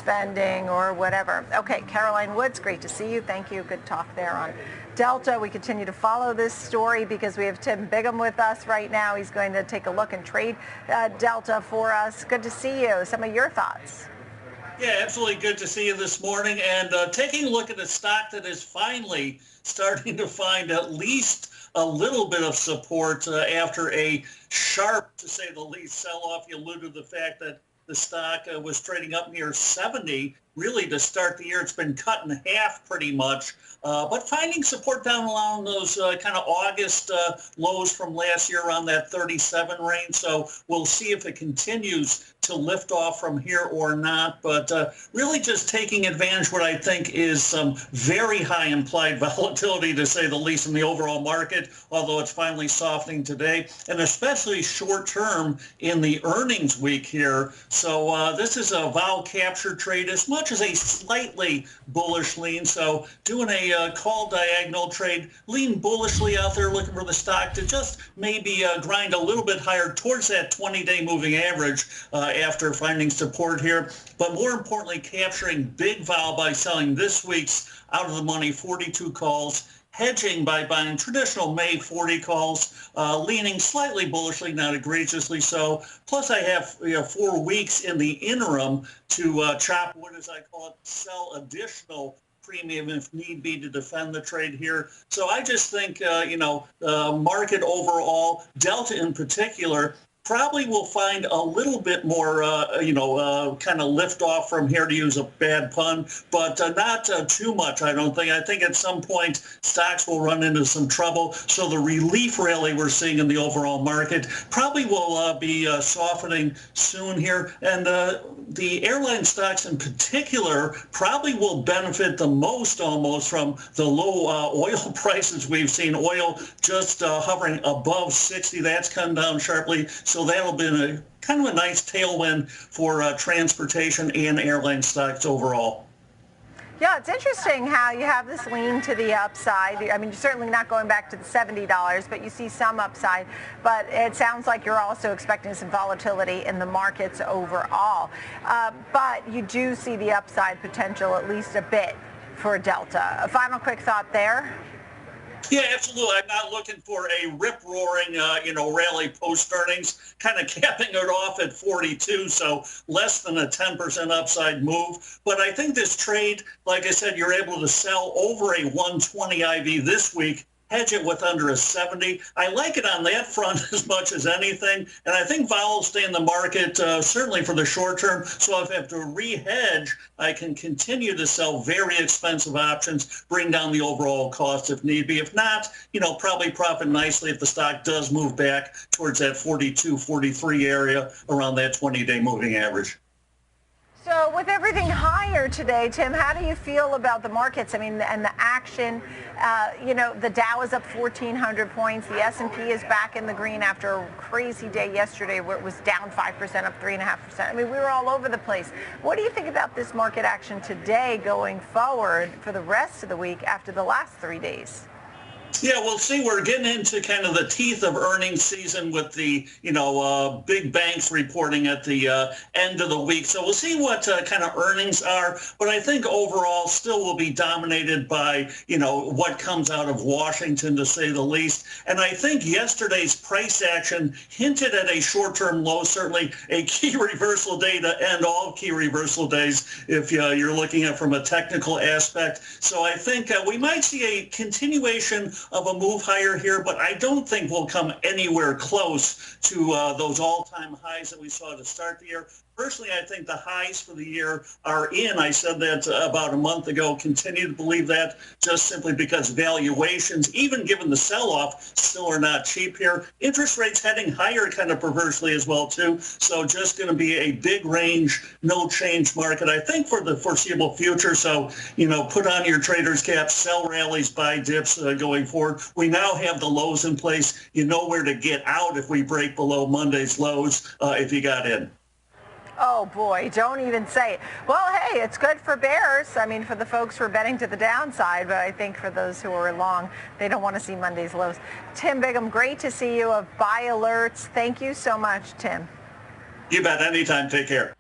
spending or whatever. Okay, Caroline Woods, great to see you. Thank you. Good talk there on Delta. We continue to follow this story because we have Tim Bigham with us right now. He's going to take a look and trade Delta for us. Good to see you. Some of your thoughts. Yeah, absolutely good to see you this morning. And taking a look at a stock that is finally starting to find at least a little bit of support after a sharp, to say the least, sell-off. You alluded to the fact that the stock was trading up near 70. Really, to start the year, it's been cut in half pretty much. But finding support down along those kind of August lows from last year around that 37 range. So we'll see if it continues to lift off from here or not. But really just taking advantage of what I think is some very high implied volatility, to say the least, in the overall market, although it's finally softening today, and especially short term in the earnings week here. So this is a vol capture trade as much as a slightly bullish lean. So doing a call diagonal trade, lean bullishly out there, looking for the stock to just maybe grind a little bit higher towards that 20-day moving average after finding support here. But more importantly, capturing big vol by selling this week's out of the money 42 calls, hedging by buying traditional May 40 calls, leaning slightly bullishly, not egregiously so. Plus, I have 4 weeks in the interim to chop wood, as I call it, sell additional premium if need be to defend the trade here. So I just think, market overall, Delta in particular, probably will find a little bit more, kind of lift off from here, to use a bad pun, but not too much, I don't think. I think at some point stocks will run into some trouble. So the relief rally we're seeing in the overall market probably will be softening soon here. And the airline stocks in particular probably will benefit the most almost from the low oil prices we've seen. Oil just hovering above 60. That's come down sharply. So that'll be a kind of a nice tailwind for transportation and airline stocks overall. Yeah, it's interesting how you have this lean to the upside. I mean, you're certainly not going back to the $70, but you see some upside. But it sounds like you're also expecting some volatility in the markets overall. But you do see the upside potential at least a bit for Delta. A final quick thought there. Yeah, absolutely. I'm not looking for a rip-roaring, rally post-earnings, kind of capping it off at 42, so less than a 10% upside move. But I think this trade, like I said, you're able to sell over a 120 IV this week, hedge it with under a 70. I like it on that front as much as anything, and I think vol will stay in the market certainly for the short term. So if I have to re-hedge, I can continue to sell very expensive options, bring down the overall cost if need be. If not, probably profit nicely if the stock does move back towards that 42, 43 area around that 20-day moving average. So with everything higher today, Tim, how do you feel about the markets? I mean, and the action, the Dow is up 1,400 points. The S&P is back in the green after a crazy day yesterday where it was down 5%, up 3.5%. I mean, we were all over the place. What do you think about this market action today going forward for the rest of the week after the last 3 days? Yeah, we'll see. We're getting into kind of the teeth of earnings season with the, big banks reporting at the end of the week. So we'll see what kind of earnings are. But I think overall still will be dominated by, what comes out of Washington, to say the least. And I think yesterday's price action hinted at a short-term low, certainly a key reversal day to end all key reversal days if you're looking at from a technical aspect. So I think we might see a continuation of a move higher here, but I don't think we'll come anywhere close to those all-time highs that we saw to start the year. Personally, I think the highs for the year are in. I said that about a month ago, continue to believe that just simply because valuations, even given the sell-off, still are not cheap here. Interest rates heading higher kind of perversely as well, too. So just going to be a big range, no change market, I think, for the foreseeable future. So, put on your trader's cap, sell rallies, buy dips going forward. We now have the lows in place. You know where to get out if we break below Monday's lows if you got in. Oh, boy, don't even say it. Well, hey, it's good for bears. I mean, for the folks who are betting to the downside, but I think for those who are long, they don't want to see Monday's lows. Tim Bigham, great to see you of Buy Alerts. Thank you so much, Tim. You bet. Anytime. Take care.